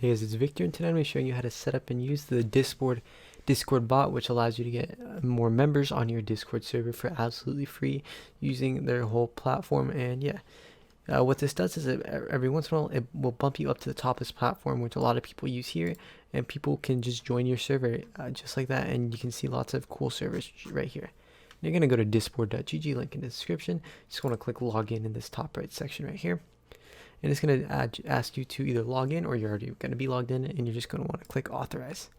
Hey guys, it's Victor, and today I'm going to be showing you how to set up and use the Discord bot, which allows you to get more members on your Discord server for absolutely free using their whole platform. And yeah, what this does is every once in a while it will bump you up to the top of this platform, which a lot of people use here, and people can just join your server just like that, and you can see lots of cool servers right here. You're going to go to disboard.gg, link in the description. Just want to click login in this top right section right here. And it's going to ask you to either log in, or you're already going to be logged in, and you're just going to want to click authorize.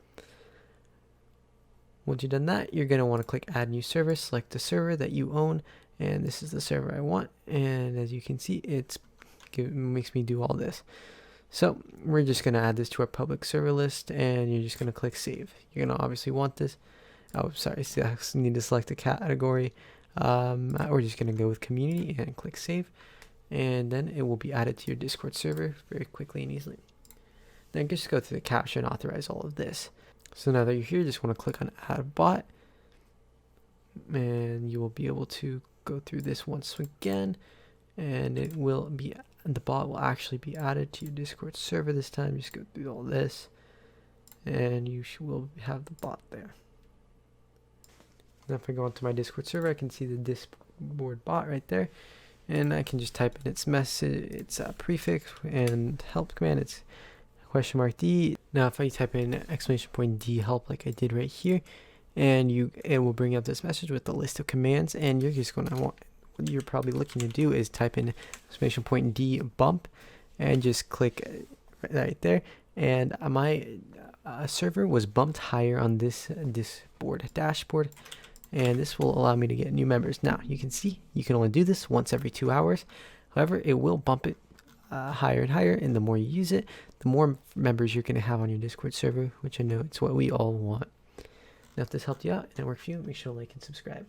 Once you've done that, you're going to want to click add new server, select the server that you own, and this is the server I want. And as you can see, it makes me do all this. So we're just going to add this to our public server list, and you're just going to click save. You're going to obviously want this. Oh, sorry, so I need to select a category. We're just going to go with community and click save. And then it will be added to your Discord server very quickly and easily. Then just go through the capture and authorize all of this. So now that you're here, just want to click on add bot, and you will be able to go through this once again, and the bot will actually be added to your Discord server this time. Just go through all this, and you will have the bot there. Now if I go onto my Discord server, I can see the Disboard bot right there. And I can just type in its message, its prefix and help command. It's $D. Now if I type in $D help like I did right here, and it will bring up this message with the list of commands, and you're just going to what you're probably looking to do is type in $D bump and just click right there. And my server was bumped higher on this Disboard dashboard, and this will allow me to get new members. Now you can see you can only do this once every 2 hours. However, it will bump it higher and higher, and the more you use it, the more members you're going to have on your Discord server, which I know it's what we all want. Now if this helped you out and it worked for you, make sure to like and subscribe.